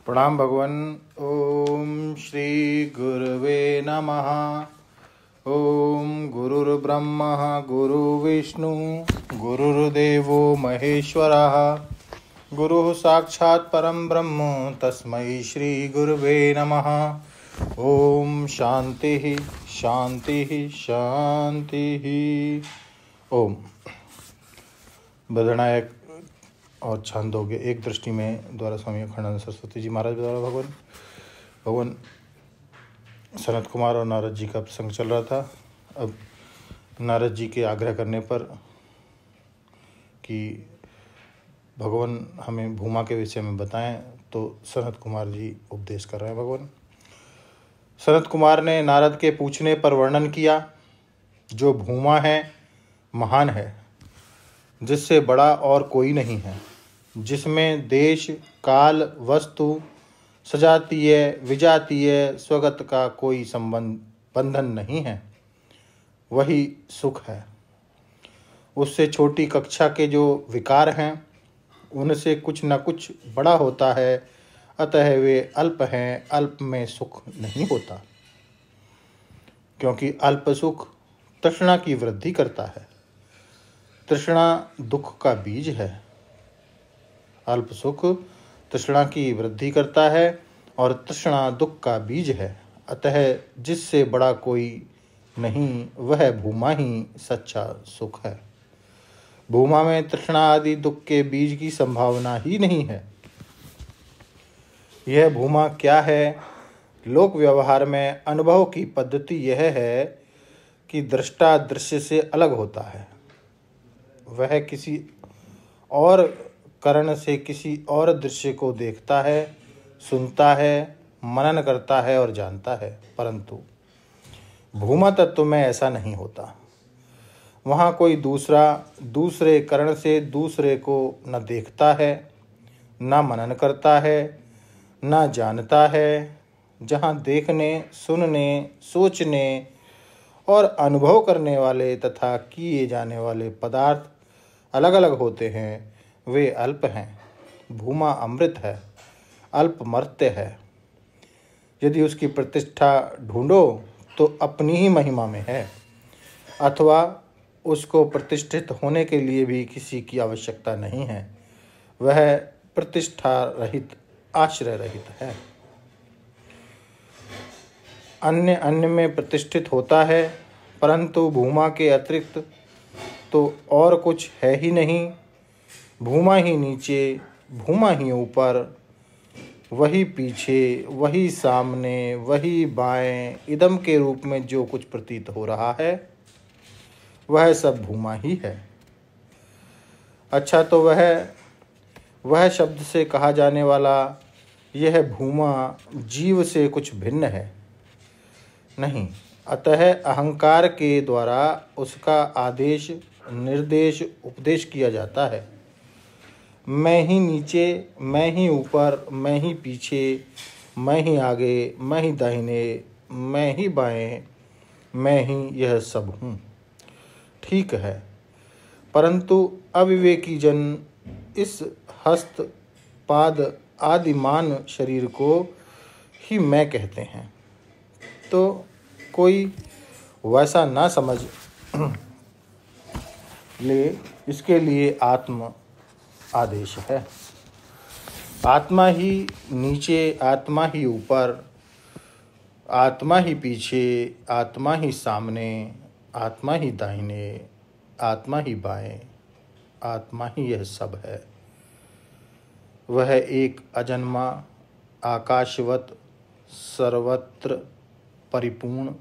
प्रणाम भगवान। ओम श्री गुरुवे नमः। ओम गुरुर्ब्रह्मा गुरुर्विष्णु गुरुर्देवो महेश्वरः। गुरुः साक्षात् परं ब्रह्म तस्मै श्री गुरुवे नमः। ओम शांति शांति शांति। ओम बदनायक और छांदोग्य एक दृष्टि में द्वारा स्वामी अखंडानंद सरस्वती जी महाराज द्वारा भगवान सनत कुमार और नारद जी का प्रसंग चल रहा था। अब नारद जी के आग्रह करने पर कि भगवान हमें भूमा के विषय में बताएं, तो सनत कुमार जी उपदेश कर रहे हैं। भगवान सनत कुमार ने नारद के पूछने पर वर्णन किया, जो भूमा है महान है, जिससे बड़ा और कोई नहीं है, जिसमें देश काल वस्तु सजातीय विजातीय स्वगत का कोई बंधन नहीं है, वही सुख है। उससे छोटी कक्षा के जो विकार हैं उनसे कुछ न कुछ बड़ा होता है, अतः वे अल्प हैं। अल्प में सुख नहीं होता, क्योंकि अल्प सुख तृष्णा की वृद्धि करता है। तृष्णा दुख का बीज है। अल्प सुख तृष्णा की वृद्धि करता है और तृष्णा दुख का बीज है। अतः जिससे बड़ा कोई नहीं, वह भूमा ही सच्चा सुख है। भूमा में तृष्णा आदि दुख के बीज की संभावना ही नहीं है। यह भूमा क्या है? लोक व्यवहार में अनुभव की पद्धति यह है कि दृष्टा दृश्य से अलग होता है। वह किसी और करण से किसी और दृश्य को देखता है, सुनता है, मनन करता है और जानता है, परंतु भूमा तत्व में ऐसा नहीं होता। वहाँ कोई दूसरा दूसरे करण से दूसरे को न देखता है, न मनन करता है, न जानता है। जहाँ देखने, सुनने, सोचने और अनुभव करने वाले तथा किए जाने वाले पदार्थ अलग अलग होते हैं, वे अल्प हैं। भूमा अमृत है, अल्प मर्त्य है। यदि उसकी प्रतिष्ठा ढूंढो तो अपनी ही महिमा में है, अथवा उसको प्रतिष्ठित होने के लिए भी किसी की आवश्यकता नहीं है। वह प्रतिष्ठा रहित, आश्रय रहित है। अन्य अन्य में प्रतिष्ठित होता है, परंतु भूमा के अतिरिक्त तो और कुछ है ही नहीं। भूमा ही नीचे, भूमा ही ऊपर, वही पीछे, वही सामने, वही बाएं, इदम के रूप में जो कुछ प्रतीत हो रहा है वह सब भूमा ही है। अच्छा, तो वह शब्द से कहा जाने वाला यह भूमा जीव से कुछ भिन्न है नहीं। अतः अहंकार के द्वारा उसका आदेश, निर्देश, उपदेश किया जाता है। मैं ही नीचे, मैं ही ऊपर, मैं ही पीछे, मैं ही आगे, मैं ही दाहिने, मैं ही बाएं, मैं ही यह सब हूँ। ठीक है, परंतु अविवेकी जन इस हस्त पाद आदि मान शरीर को ही मैं कहते हैं। तो कोई वैसा ना समझ ले, इसके लिए आत्म आदेश है। आत्मा ही नीचे, आत्मा ही ऊपर, आत्मा ही पीछे, आत्मा ही सामने, आत्मा ही दाहिने, आत्मा ही बाएं, आत्मा ही यह सब है। वह एक अजन्मा, आकाशवत, सर्वत्र परिपूर्ण,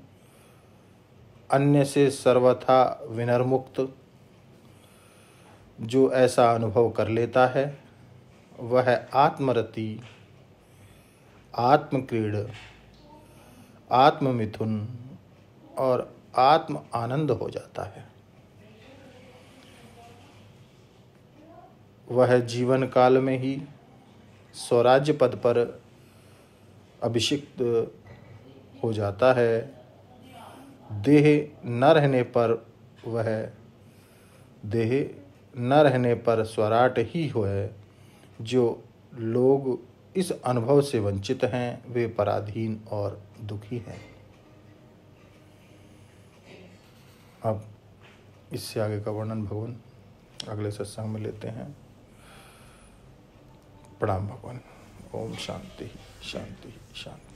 अन्य से सर्वथा विनर्मुक्त, जो ऐसा अनुभव कर लेता है वह आत्मरति, आत्मक्रीड, आत्ममिथुन और आत्म आनंद हो जाता है। वह जीवन काल में ही स्वराज्य पद पर अभिषिक्त हो जाता है। देह न रहने पर स्वराट ही है, जो लोग इस अनुभव से वंचित हैं, वे पराधीन और दुखी हैं। अब इससे आगे का वर्णन भगवान अगले सत्संग में लेते हैं। प्रणाम भगवान। ओम शांति शांति शांति।